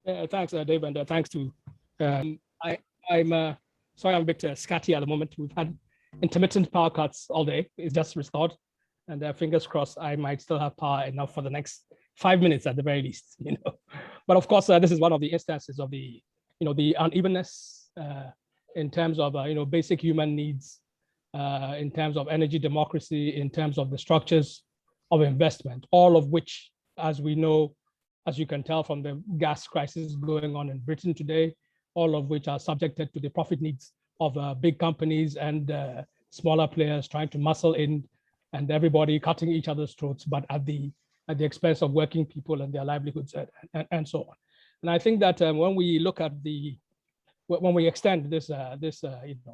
Thanks, Dave, and thanks to I'm sorry, I'm a bit scatty at the moment. We've had intermittent power cuts all day. It's just restored, and fingers crossed, I might still have power enough for the next 5 minutes at the very least. But of course, this is one of the instances of the the unevenness in terms of basic human needs, in terms of energy democracy, in terms of the structures of investment, all of which, as we know, as you can tell from the gas crisis going on in Britain today, all of which are subjected to the profit needs of big companies and smaller players trying to muscle in, and everybody cutting each other's throats, but at the expense of working people and their livelihoods and so on. And I think that when we look at when we extend this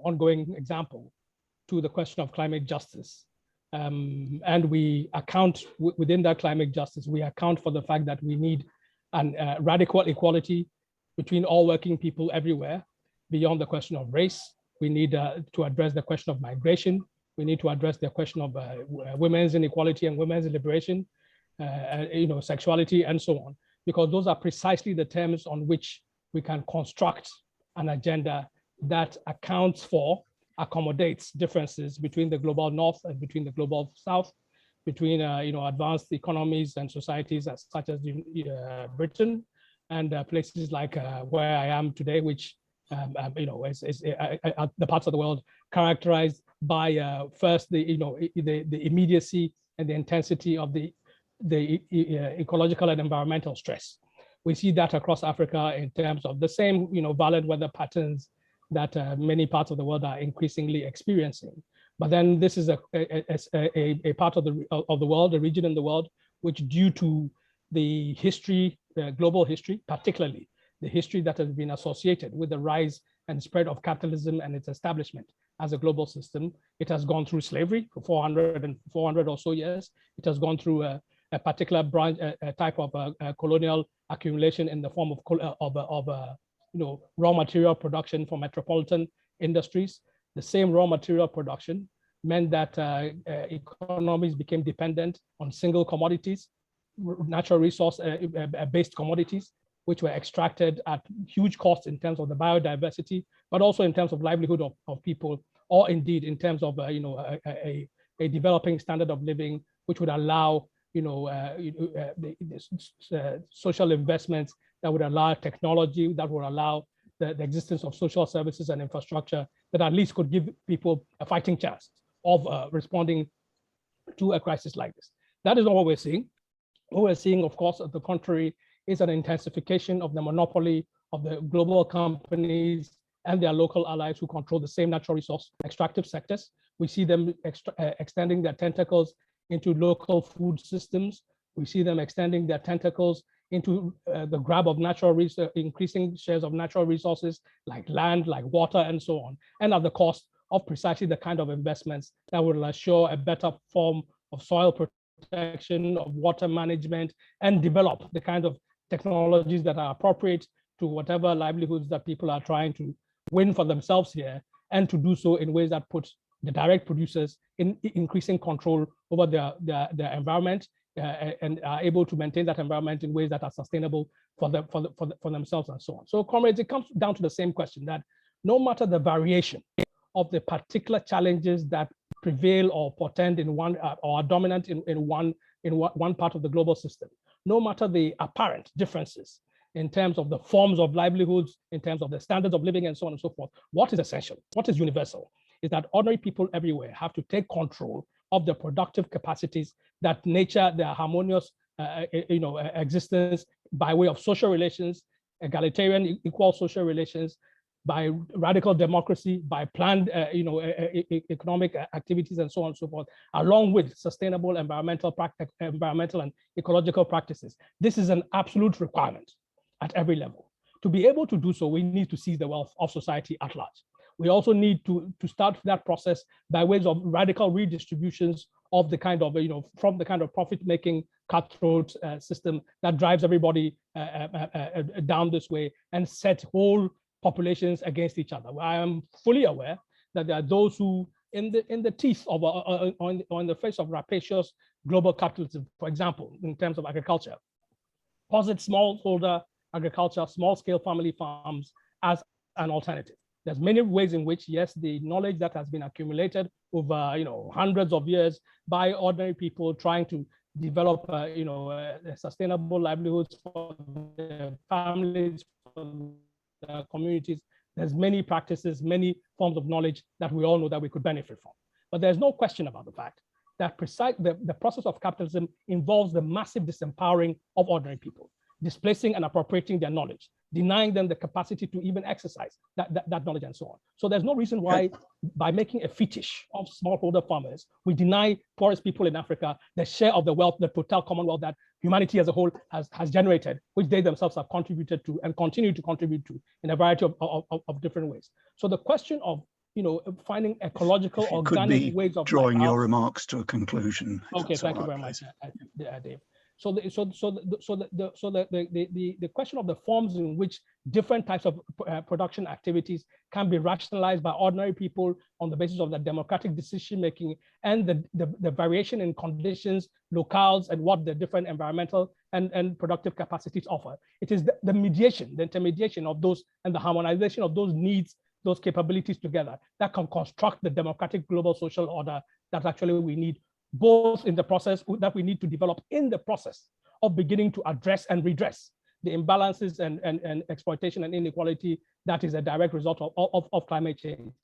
ongoing example to the question of climate justice, and we account within that climate justice, we account for the fact that we need an radical equality between all working people everywhere, beyond the question of race. We need to address the question of migration. We need to address the question of women's inequality and women's liberation, sexuality and so on, because those are precisely the terms on which we can construct an agenda that accounts for, accommodates differences between the global north and between the global south, between advanced economies and societies such as Britain and places like where I am today, which is the parts of the world characterized by first the immediacy and the intensity of the ecological and environmental stress. We see that across Africa in terms of the same violent weather patterns that many parts of the world are increasingly experiencing. But then this is a part of the world, a region in the world, which due to the history, global history, particularly the history that has been associated with the rise and spread of capitalism and its establishment as a global system, it has gone through slavery for 400 or so years. It has gone through a particular branch, type of colonial accumulation in the form of raw material production for metropolitan industries. The same raw material production meant that economies became dependent on single commodities, natural resource based commodities, which were extracted at huge cost in terms of the biodiversity, but also in terms of livelihood of people, or indeed in terms of a developing standard of living, which would allow social investments, that would allow technology, that would allow the existence of social services and infrastructure that at least could give people a fighting chance of responding to a crisis like this. That is not what we're seeing. What we're seeing, of course, at the contrary, is an intensification of the monopoly of the global companies and their local allies who control the same natural resource extractive sectors. We see them extending their tentacles into local food systems. We see them extending their tentacles into the grab of natural resources, increasing shares of natural resources like land, like water, and so on, and at the cost of precisely the kind of investments that will assure a better form of soil protection, of water management, and develop the kind of technologies that are appropriate to whatever livelihoods that people are trying to win for themselves here, and to do so in ways that put the direct producers in increasing control over their environment, and are able to maintain that environment in ways that are sustainable for themselves and so on. So, comrades, it comes down to the same question, that no matter the variation of the particular challenges that prevail or portend in one or are dominant in one part of the global system, no matter the apparent differences in terms of the forms of livelihoods, in terms of the standards of living and so on and so forth, what is essential, what is universal, is that ordinary people everywhere have to take control of the productive capacities that nature their harmonious existence by way of social relations, egalitarian, equal social relations, by radical democracy, by planned economic activities and so on and so forth, along with sustainable environmental and ecological practices. This is an absolute requirement at every level. To be able to do so, we need to seize the wealth of society at large. We also need to start that process by ways of radical redistributions of the kind of, from the kind of profit-making cutthroat system that drives everybody down this way and set whole populations against each other. I am fully aware that there are those who, in the teeth of, on the face of rapacious global capitalism, for example, in terms of agriculture, posit smallholder agriculture, small-scale family farms as an alternative. There's many ways in which, yes, the knowledge that has been accumulated over hundreds of years by ordinary people trying to develop sustainable livelihoods for their families, for their communities. There's many practices, many forms of knowledge that we all know that we could benefit from. But there's no question about the fact that the process of capitalism involves the massive disempowering of ordinary people, displacing and appropriating their knowledge, denying them the capacity to even exercise that knowledge and so on. So there's no reason why, by making a fetish of smallholder farmers, we deny poorest people in Africa the share of the wealth, the total commonwealth that humanity as a whole has generated, which they themselves have contributed to and continue to contribute to in a variety of different ways. So the question of finding ecological, organic ways of drawing your remarks to a conclusion. Okay, thank you very much, Dave. So the question of the forms in which different types of production activities can be rationalized by ordinary people on the basis of the democratic decision making and the variation in conditions, locales, and what the different environmental and productive capacities offer. It is the mediation, the intermediation of those, and the harmonization of those needs, those capabilities together that can construct the democratic global social order that actually we need, both in the process that we need to develop in the process of beginning to address and redress the imbalances and exploitation and inequality that is a direct result of climate change,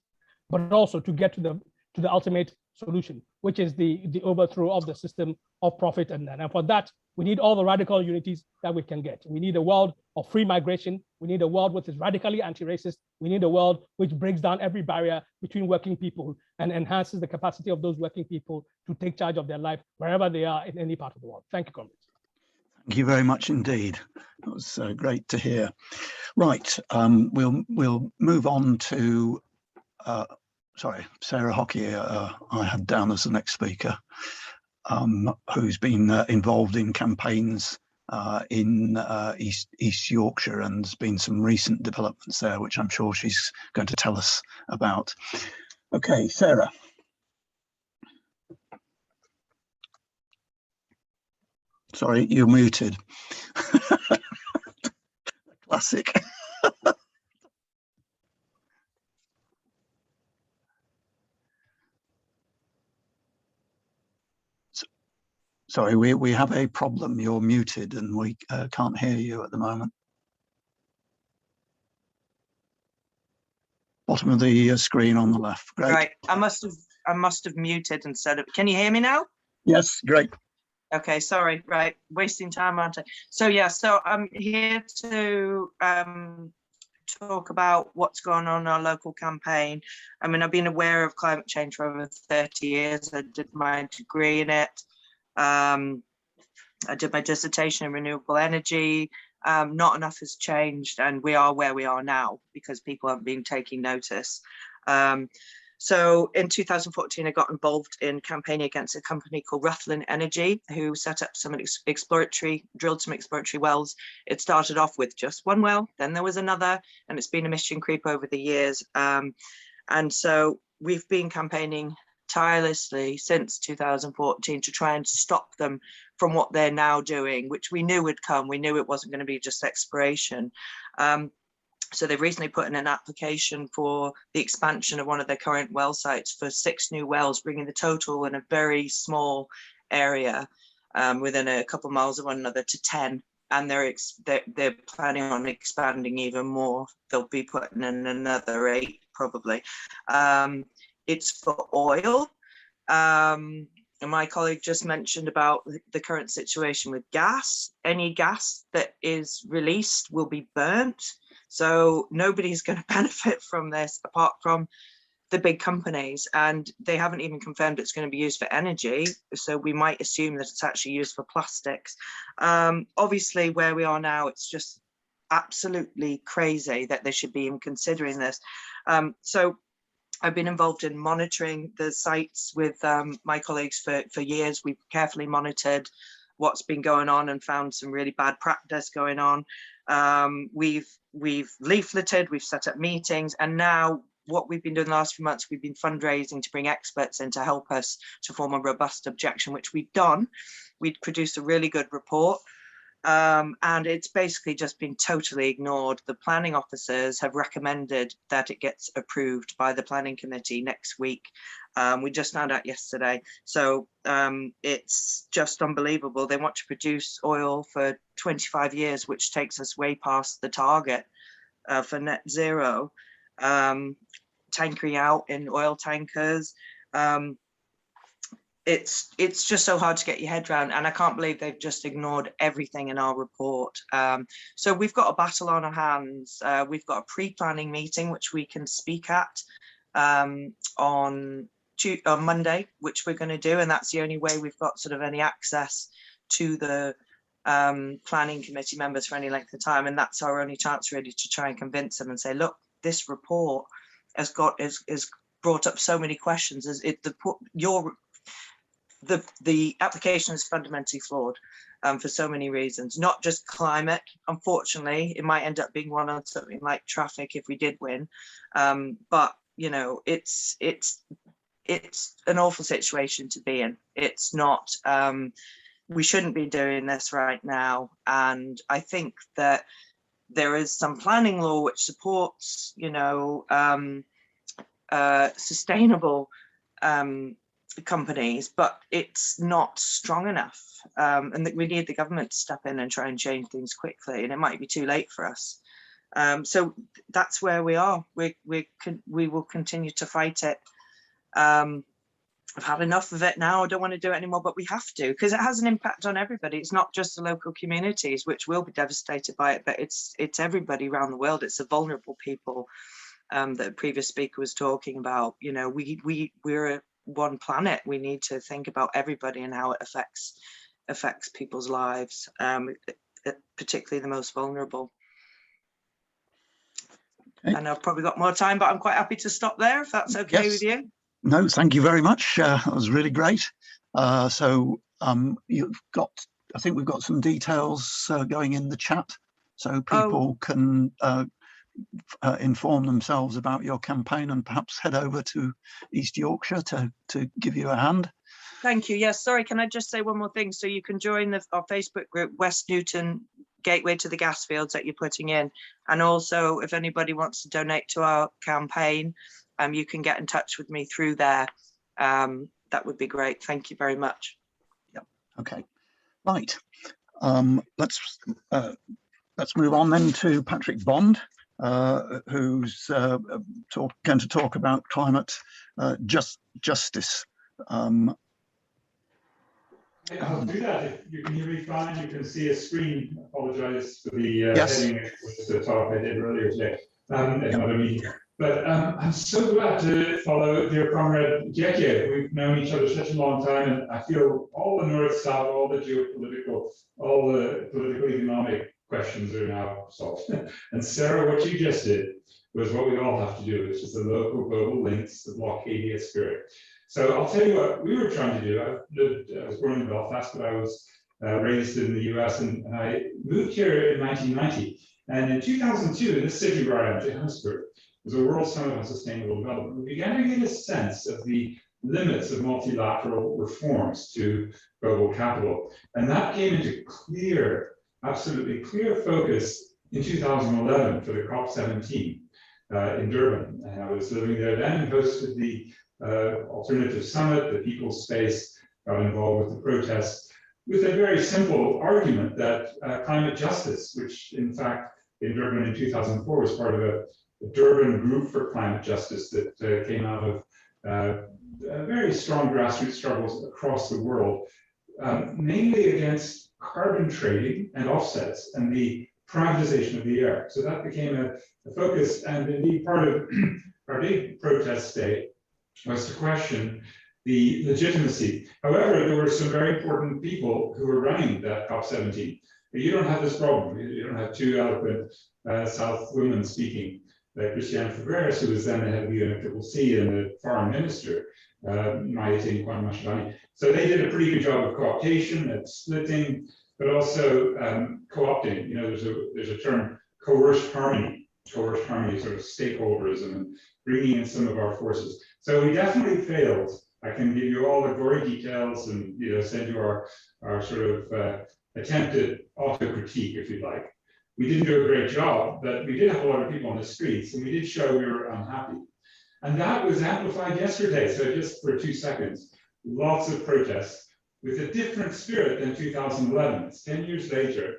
but also to get to the ultimate solution, which is the overthrow of the system of profit. And for that, we need all the radical unities that we can get. We need a world of free migration. We need a world which is radically anti-racist. We need a world which breaks down every barrier between working people and enhances the capacity of those working people to take charge of their life wherever they are in any part of the world. Thank you, comrades. Thank you very much indeed. That was great to hear. Right, we'll move on to, sorry, Sarah Hockey, I had down as the next speaker, who's been involved in campaigns in East Yorkshire, and there's been some recent developments there, which I'm sure she's going to tell us about. Okay, Sarah. Sorry, you're muted. Classic. Sorry, we have a problem. You're muted and we can't hear you at the moment. Bottom of the screen on the left. Great. Right, I must have muted instead of. Can you hear me now? Yes, great. Okay, sorry. Right, wasting time, aren't I? So yeah, so I'm here to talk about what's going on in our local campaign. I mean, I've been aware of climate change for over 30 years. I did my degree in it. I did my dissertation in renewable energy. Not enough has changed, and we are where we are now because people haven't been taking notice. So in 2014, I got involved in campaigning against a company called Ruthlin Energy, who set up some drilled some exploratory wells. It started off with just one well, then there was another, and it's been a mission creep over the years. And so we've been campaigning tirelessly since 2014 to try and stop them from what they're now doing, which we knew would come. We knew it wasn't going to be just exploration. So they've recently put in an application for the expansion of one of their current well sites for 6 new wells, bringing the total in a very small area within a couple of miles of one another to 10. And they're planning on expanding even more. They'll be putting in another 8 probably. It's for oil. And my colleague just mentioned about the current situation with gas. Any gas that is released will be burnt. So nobody's going to benefit from this apart from the big companies. And they haven't even confirmed it's going to be used for energy. So we might assume that it's actually used for plastics. Obviously, where we are now, it's just absolutely crazy that they should be even considering this. So I've been involved in monitoring the sites with my colleagues for years. We've carefully monitored what's been going on and found some really bad practice going on. We've leafleted, we've set up meetings, and now what we've been doing the last few months, we've been fundraising to bring experts in to help us to form a robust objection, which we've done. We'd produced a really good report. And it's basically just been totally ignored. The planning officers have recommended that it gets approved by the planning committee next week. We just found out yesterday. So it's just unbelievable. They want to produce oil for 25 years, which takes us way past the target for net zero. Tankering out in oil tankers. It's just so hard to get your head around, and I can't believe they've just ignored everything in our report. So we've got a battle on our hands. We've got a pre-planning meeting which we can speak at on Monday, which we're going to do, and that's the only way we've got sort of any access to the planning committee members for any length of time, and that's our only chance really to try and convince them and say, look, this report has brought up so many questions. The application is fundamentally flawed for so many reasons, not just climate. Unfortunately, it might end up being one on something like traffic if we did win, but you know, it's an awful situation to be in. It's not. We shouldn't be doing this right now, and I think that there is some planning law which supports, you know, sustainable companies, but it's not strong enough, and that we need the government to step in and try and change things quickly, and it might be too late for us. So that's where we are. We will continue to fight it. I've had enough of it now. I don't want to do it anymore, but we have to, because it has an impact on everybody. It's not just the local communities which will be devastated by it, but it's everybody around the world. It's the vulnerable people that the previous speaker was talking about. You know, we're one planet. We need to think about everybody and how it affects people's lives, particularly the most vulnerable. Okay. And I've probably got more time, but I'm quite happy to stop there if that's okay. Yes. With you. No, thank you very much. That was really great. So you've got, I think we've got some details going in the chat, so people can inform themselves about your campaign and perhaps head over to East Yorkshire to give you a hand. Thank you. Yes, sorry, can I just say one more thing? So you can join our Facebook group, West Newton Gateway to the Gas Fields, that you're putting in. And also, if anybody wants to donate to our campaign, you can get in touch with me through there. That would be great. Thank you very much. Yep. Okay. Right. Let's move on then to Patrick Bond, who's going to talk about climate justice. I'll do that. If you can hear me fine, you can see a screen. Apologise for the heading, which is the talk I did earlier today. Another meeting. But I'm so glad to follow dear comrade Jetje. We've known each other such a long time, and I feel all the North-South, all the geopolitical, all the political economic questions are now solved. And Sarah, what you just did was what we all have to do, which is the local global links, the Blockhadia spirit. So I'll tell you what we were trying to do. I was born in Belfast, but I was raised in the US, and I moved here in 1990. And in 2002, in this city where I am, Johannesburg, was a World Summit on Sustainable Development. We began to get a sense of the limits of multilateral reforms to global capital. And that came into clear, absolutely clear focus in 2011 for the COP26 in Durban. And I was living there then and hosted the Alternative Summit, the People's Space, got involved with the protests with a very simple argument that climate justice, which in fact in Durban in 2004 was part of a Durban group for climate justice that came out of very strong grassroots struggles across the world, mainly against carbon trading and offsets and the privatization of the air. So that became a focus, and indeed part of our big protest day was to question the legitimacy. However, there were some very important people who were running that COP26. But you don't have this problem. You don't have two eloquent South women speaking. Christiane Fabregas, who was then the head of the UNFCCC and the foreign minister, Maite Nkwama-Mashabane. So they did a pretty good job of cooptation, at splitting, but also co-opting. You know, there's a term, coerced harmony, sort of stakeholderism, and bringing in some of our forces. So we definitely failed. I can give you all the gory details and send you our sort of attempt at auto-critique, if you like. We didn't do a great job, but we did have a lot of people on the streets, and we did show we were unhappy. And that was amplified yesterday. So just for 2 seconds, lots of protests with a different spirit than 2011. It's 10 years later.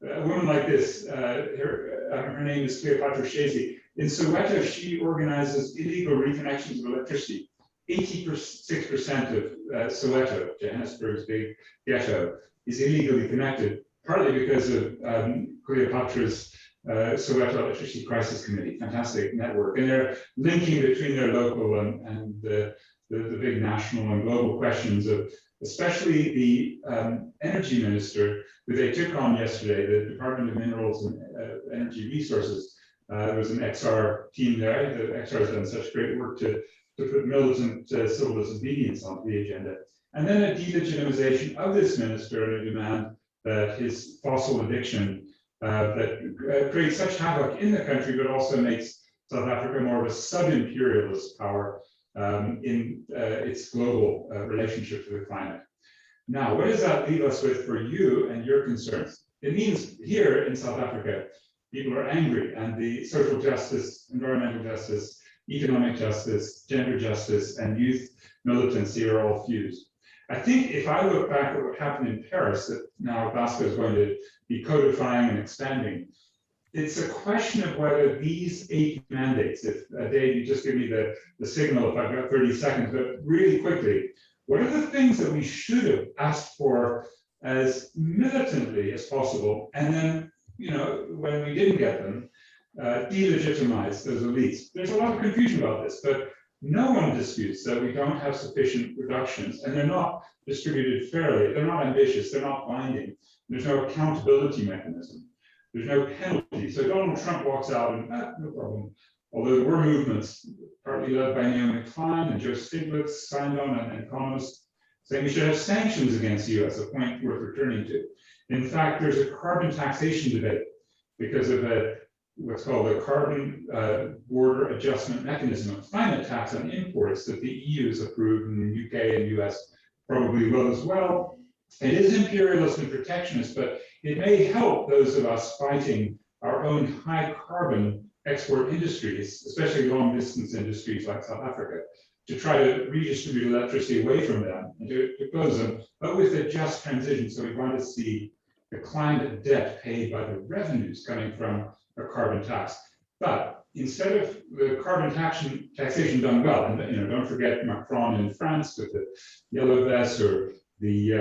A woman like this, her name is Cleopatra Shezi. In Soweto, she organizes illegal reconnections of electricity. 86% of Soweto, Johannesburg's big ghetto, is illegally connected, partly because of Cleopatra's Soweto Electricity Crisis Committee, fantastic network. And they're linking between their local and the big national and global questions of, especially the energy minister, who they took on yesterday, the Department of Minerals and Energy Resources. There was an XR team there. The XR has done such great work to put militant civil disobedience onto the agenda. And then a delegitimization of this minister and a demand that his fossil addiction that creates such havoc in the country, but also makes South Africa more of a sub-imperialist power in its global relationship to the climate. Now, what does that leave us with for you and your concerns? It means here in South Africa, people are angry, and the social justice, environmental justice, economic justice, gender justice, and youth militancy are all fused. I think if I look back at what happened in Paris, that now Glasgow is going to be codifying and expanding, it's a question of whether these 8 mandates, if Dave, you just give me the signal if I've got 30 seconds, but really quickly, what are the things that we should have asked for as militantly as possible, and then, you know, when we didn't get them, delegitimize those elites? There's a lot of confusion about this, but no one disputes that we don't have sufficient reductions, and they're not distributed fairly. They're not ambitious. They're not binding. There's no accountability mechanism. There's no penalty. So Donald Trump walks out and, no problem. Although there were movements, partly led by Naomi Klein and Joe Stiglitz, signed on, an economist, saying we should have sanctions against the US, a point worth returning to. In fact, there's a carbon taxation debate because of what's called a carbon border adjustment mechanism, a climate tax on imports that the EU has approved, and the UK and US probably will as well. It is imperialist and protectionist, but it may help those of us fighting our own high carbon export industries, especially long distance industries like South Africa, to try to redistribute electricity away from them and to close them, but with a just transition. So we want to see the climate debt paid by the revenues coming from a carbon tax. But instead of the carbon taxation done well, and you know, don't forget Macron in France with the yellow vest, or the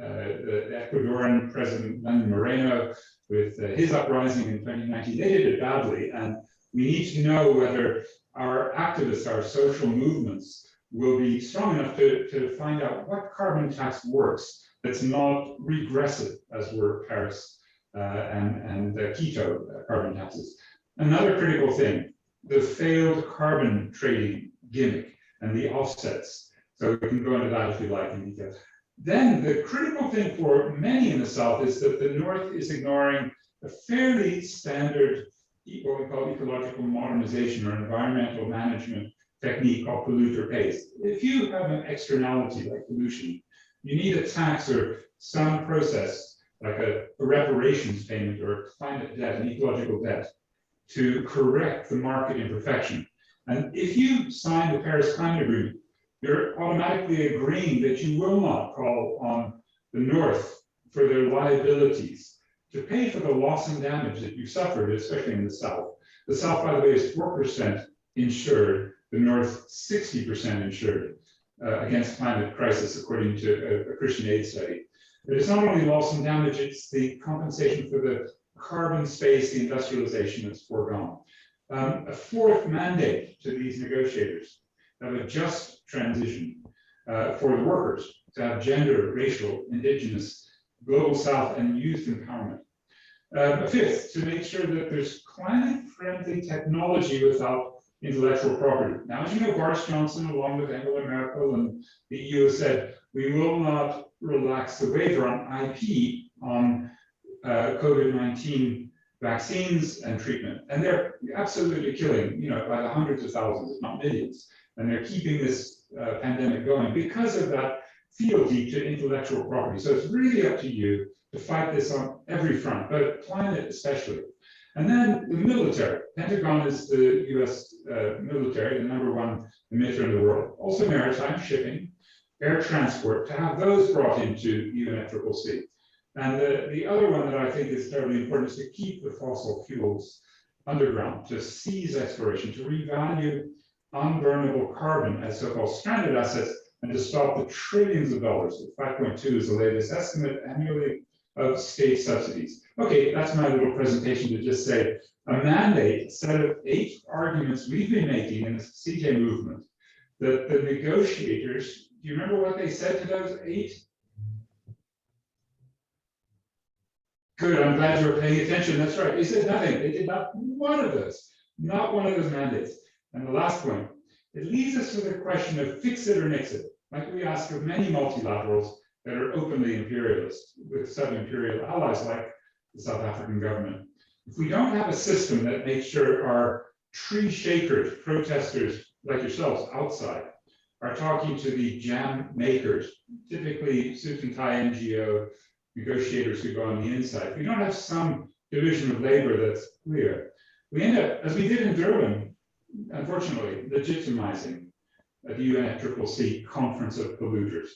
Ecuadorian President Lenin Moreno with his uprising in 2019, they did it badly. And we need to know whether our activists, our social movements, will be strong enough to find out what carbon tax works that's not regressive, as were Paris and Quito carbon taxes. Another critical thing, the failed carbon trading gimmick and the offsets. So we can go into that if you like in detail. Then the critical thing for many in the South is that the North is ignoring a fairly standard, what we call ecological modernization or environmental management technique called pollute or pays. If you have an externality like pollution, you need a tax or some process like a reparations payment or a climate debt, an ecological debt, to correct the market imperfection. And if you sign the Paris Climate Agreement, you're automatically agreeing that you will not call on the North for their liabilities to pay for the loss and damage that you suffered, especially in the South. The South, by the way, is 4% insured, the North 60% insured against climate crisis, according to a Christian Aid study. But it's not only loss and damage, it's the compensation for the carbon space, the industrialization that's foregone. A fourth mandate to these negotiators of a just transition for the workers, to have gender, racial, indigenous, global South, and youth empowerment. A fifth, to make sure that there's climate-friendly technology without intellectual property. Now, as you know, Boris Johnson, along with Angela Merkel and the EU, has said, we will not relax the waiver on IP on COVID-19 vaccines and treatment. And they're absolutely killing, you know, by the hundreds of thousands, if not millions. And they're keeping this pandemic going because of that fealty to intellectual property. So it's really up to you to fight this on every front, but climate especially. And then the military. Pentagon is the US military, the #1 emitter in the world. Also maritime shipping, air transport, to have those brought into UNFCCC. And the other one that I think is terribly important is to keep the fossil fuels underground, to seize exploration, to revalue unburnable carbon as so-called stranded assets, and to stop the trillions of dollars, 5.2 is the latest estimate annually, of state subsidies. Okay, that's my little presentation to just say a mandate, a set of 8 arguments we've been making in the CJ movement, that the negotiators, do you remember what they said to those 8? Good, I'm glad you're paying attention. That's right. They said nothing. They did not one of those, not one of those mandates. And the last point, it leads us to the question of fix it or nix it, like we ask of many multilaterals that are openly imperialist, with sub-imperial allies like the South African government. If we don't have a system that makes sure our tree shakers, protesters like yourselves outside, are talking to the jam makers, typically suit and tie NGO negotiators who go on the inside. If we don't have some division of labor that's clear, we end up, as we did in Durban, unfortunately, legitimizing the UNFCCC Conference of Polluters.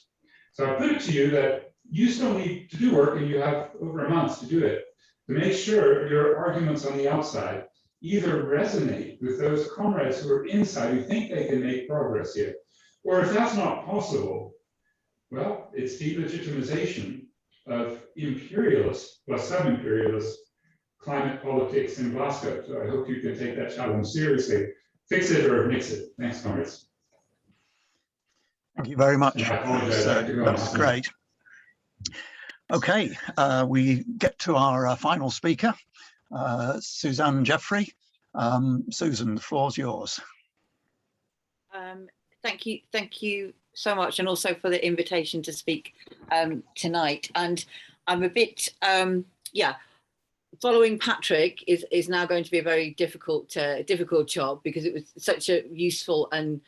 So I put it to you that you still need to do work, and you have over a month to do it, to make sure your arguments on the outside either resonate with those comrades who are inside, who think they can make progress here, or if that's not possible, well, it's delegitimization of imperialist plus sub-imperialist climate politics in Glasgow. So I hope you can take that challenge seriously. Fix it or nix it. Thanks, comrades. Thank you very much. That's great. Okay, we get to our final speaker, Suzanne Jeffrey. Susan, the floor's yours. Thank you so much, and also for the invitation to speak tonight. And I'm a bit, following Patrick is now going to be a very difficult job, because it was such a useful and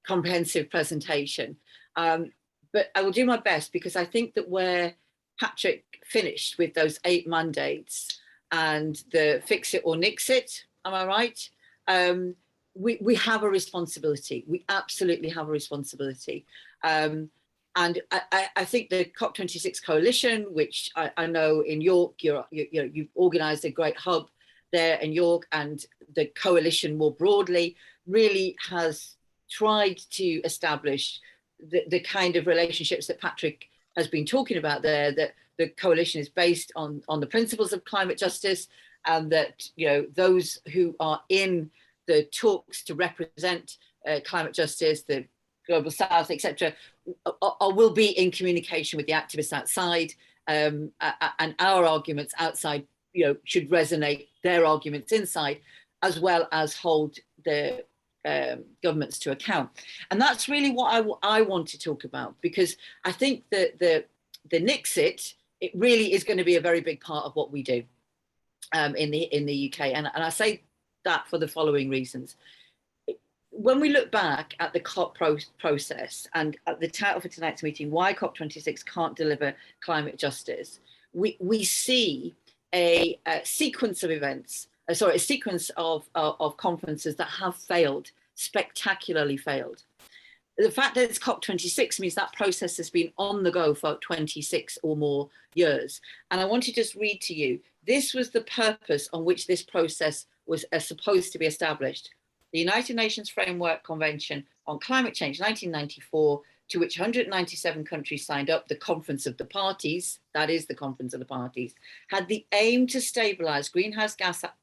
comprehensive presentation. But I will do my best, because I think that where Patrick finished with those 8 mandates and the fix it or nix it, am I right? We have a responsibility. We absolutely have a responsibility. And I think the COP26 coalition, which I know in York, you've organised a great hub there in York, and the coalition more broadly really has tried to establish the kind of relationships that Patrick has been talking about there, that the coalition is based on the principles of climate justice, and that those who are in the talks to represent climate justice, the Global South, etc., will be in communication with the activists outside, and our arguments outside, should resonate their arguments inside, as well as hold the governments to account. And that's really what I want to talk about, because I think that the nix it really is going to be a very big part of what we do in the UK, and I say that for the following reasons. When we look back at the COP process, and at the title for tonight's meeting, why COP26 can't deliver climate justice, we see a sequence of events, a sequence of conferences that have failed, spectacularly failed. The fact that it's COP26 means that process has been on the go for 26 or more years. And I want to just read to you, this was the purpose on which this process was supposed to be established. The United Nations Framework Convention on Climate Change, 1994, to which 197 countries signed up, the Conference of the Parties, that is the Conference of the Parties, had the aim to stabilise greenhouse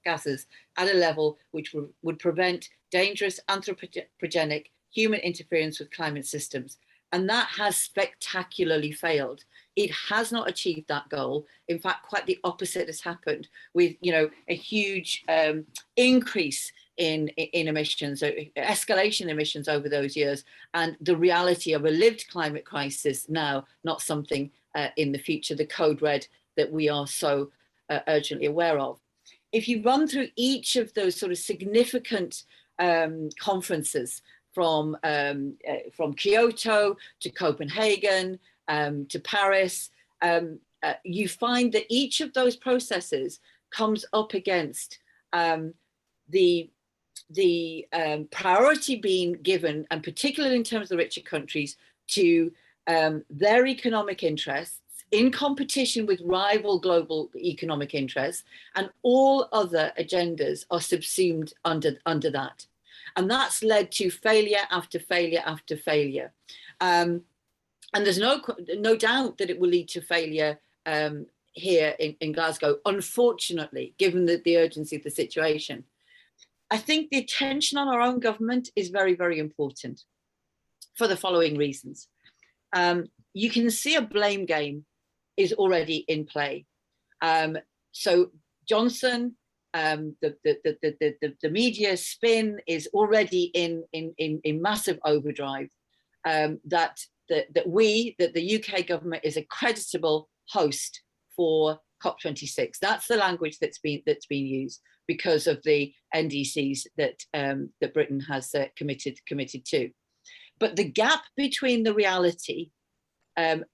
gases at a level which would prevent dangerous anthropogenic human interference with climate systems. And that has spectacularly failed. It has not achieved that goal. In fact, quite the opposite has happened, with a huge increase in emissions, escalation emissions over those years, and the reality of a lived climate crisis now, not something in the future, the code red that we are so urgently aware of. If you run through each of those sort of significant conferences, from Kyoto to Copenhagen to Paris, you find that each of those processes comes up against the priority being given, and particularly in terms of the richer countries, to their economic interests in competition with rival global economic interests, and all other agendas are subsumed under that. And that's led to failure after failure after failure. And there's no doubt that it will lead to failure here in Glasgow, unfortunately, given the urgency of the situation. I think the attention on our own government is very, very important for the following reasons. You can see a blame game is already in play. So Johnson, the media spin is already in massive overdrive. That the UK government is a creditable host for COP26. That's the language that's been used because of the NDCs that Britain has committed to. But the gap between the reality, the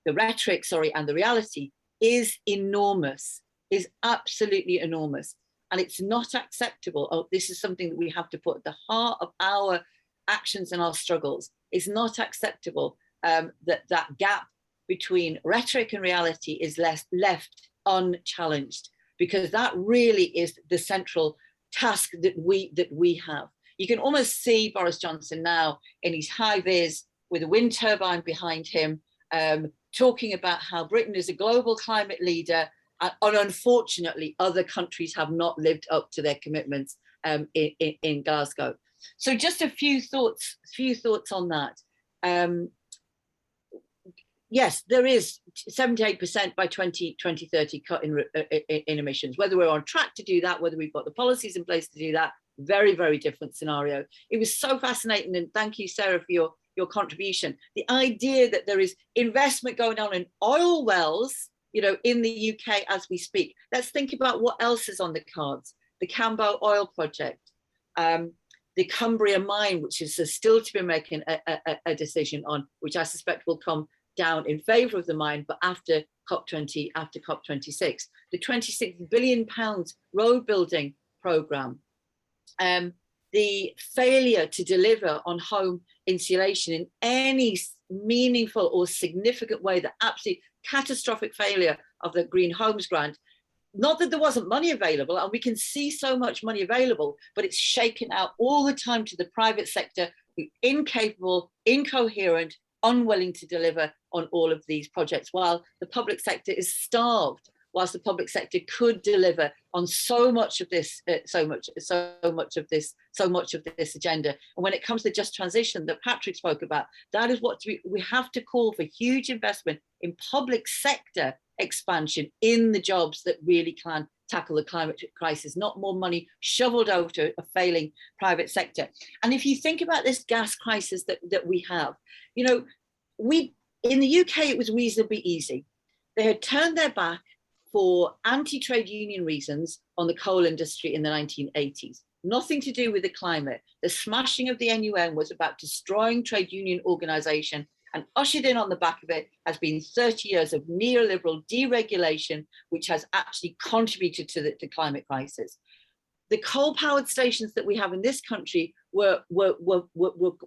rhetoric, and the reality is enormous, is absolutely enormous. And it's not acceptable. Oh, this is something that we have to put at the heart of our actions and our struggles. It's not acceptable that gap between rhetoric and reality is left unchallenged, because that really is the central task that we have. You can almost see Boris Johnson now in his high vis with a wind turbine behind him, talking about how Britain is a global climate leader, and unfortunately other countries have not lived up to their commitments in Glasgow. So just a few thoughts on that. Yes, there is 78% by 2030 cut in emissions. Whether we're on track to do that, whether we've got the policies in place to do that, very, very different scenario. It was so fascinating, and thank you, Sarah, for your contribution. The idea that there is investment going on in oil wells, in the UK as we speak. Let's think about what else is on the cards. The Cambo oil project, the Cumbria mine, which is still to be making a decision on, which I suspect will come down in favour of the mine, but after COP26, the £26 billion road building programme, the failure to deliver on home insulation in any meaningful or significant way, the absolute catastrophic failure of the Green Homes Grant. Not that there wasn't money available, and we can see so much money available, but it's shaken out all the time to the private sector, who incapable, incoherent, unwilling to deliver on all of these projects, while the public sector is starved, whilst the public sector could deliver on so much of this agenda. And when it comes to just transition that Patrick spoke about, that is what we have to call for: huge investment in public sector expansion in the jobs that really can tackle the climate crisis, not more money shoveled out to a failing private sector. And if you think about this gas crisis that we have, in the UK, it was reasonably easy. They had turned their back for anti-trade union reasons on the coal industry in the 1980s. Nothing to do with the climate. The smashing of the NUN was about destroying trade union organisation, and ushered in on the back of it has been 30 years of neoliberal deregulation, which has actually contributed to the climate crisis. The coal-powered stations that we have in this country were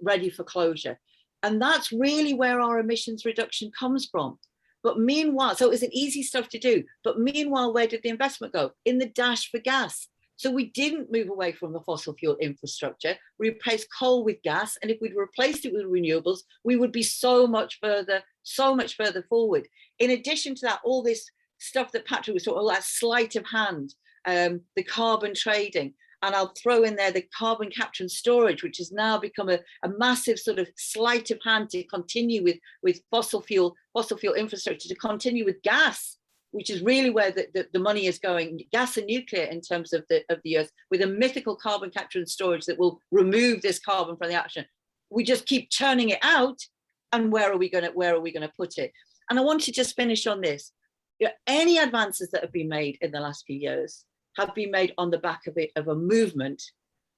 ready for closure. And that's really where our emissions reduction comes from. But meanwhile, so it was an easy stuff to do. But meanwhile, where did the investment go? In the dash for gas. So we didn't move away from the fossil fuel infrastructure. We replaced coal with gas. And if we'd replaced it with renewables, we would be so much further forward. In addition to that, all this stuff that Patrick was talking about, all that sleight of hand, the carbon trading. And I'll throw in there the carbon capture and storage, which has now become a massive sort of sleight of hand to continue with fossil fuel infrastructure, to continue with gas, which is really where the money is going, gas and nuclear in terms of the earth, with a mythical carbon capture and storage that will remove this carbon from the atmosphere. We just keep churning it out, and where are we going to put it? And I want to just finish on this. Any advances that have been made in the last few years have been made on the back of a movement,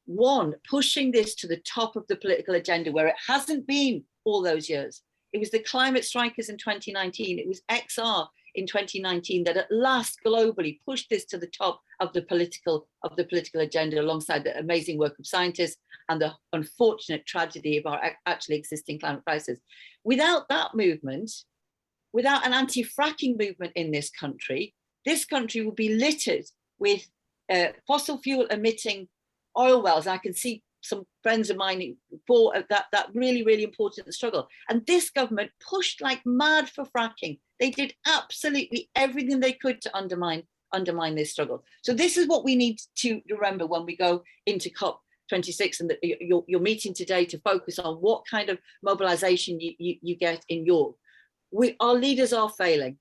one, pushing this to the top of the political agenda where it hasn't been all those years. It was the climate strikers in 2019. It was XR in 2019 that at last globally pushed this to the top of the political agenda, alongside the amazing work of scientists and the unfortunate tragedy of our actually existing climate crisis. Without that movement, without an anti-fracking movement in this country will be littered with fossil fuel emitting oil wells. I can see some friends of mine for that really, really important struggle. And this government pushed like mad for fracking. They did absolutely everything they could to undermine this struggle. So this is what we need to remember when we go into COP26, and that you're meeting today to focus on what kind of mobilization you get in York. Our leaders are failing.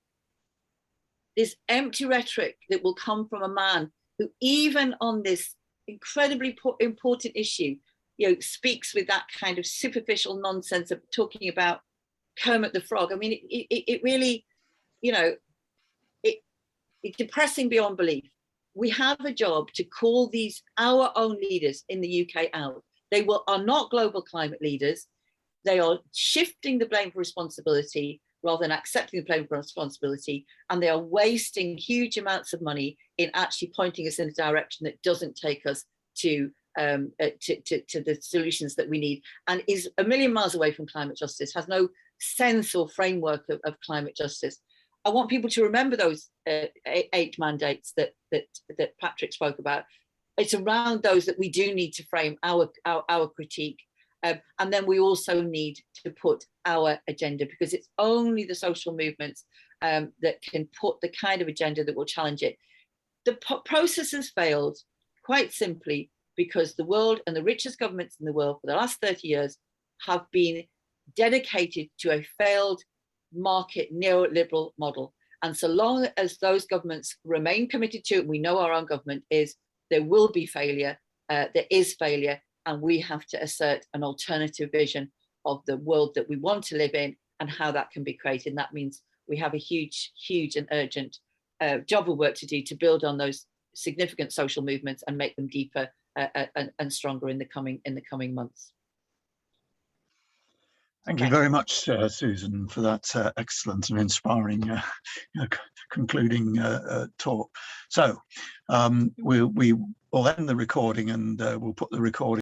This empty rhetoric that will come from a man who, even on this incredibly important issue, speaks with that kind of superficial nonsense of talking about Kermit the Frog. I mean, it really, it's depressing beyond belief. We have a job to call these our own leaders in the UK out. They are not global climate leaders. They are shifting the blame for responsibility rather than accepting the blame for responsibility, and they are wasting huge amounts of money in actually pointing us in a direction that doesn't take us to the solutions that we need, and is a million miles away from climate justice, has no sense or framework of climate justice. I want people to remember those 8 mandates that Patrick spoke about. It's around those that we do need to frame our critique. And then we also need to put our agenda, because it's only the social movements that can put the kind of agenda that will challenge it. The process has failed quite simply because the world and the richest governments in the world for the last 30 years have been dedicated to a failed market neoliberal model. And so long as those governments remain committed to it, we know our own government is, there will be failure, there is failure. And we have to assert an alternative vision of the world that we want to live in and how that can be created. And that means we have a huge, huge and urgent job of work to do to build on those significant social movements and make them deeper and stronger in the coming months. Thank you very much, Susan, for that excellent and inspiring concluding talk. So we will end the recording, and we'll put the recording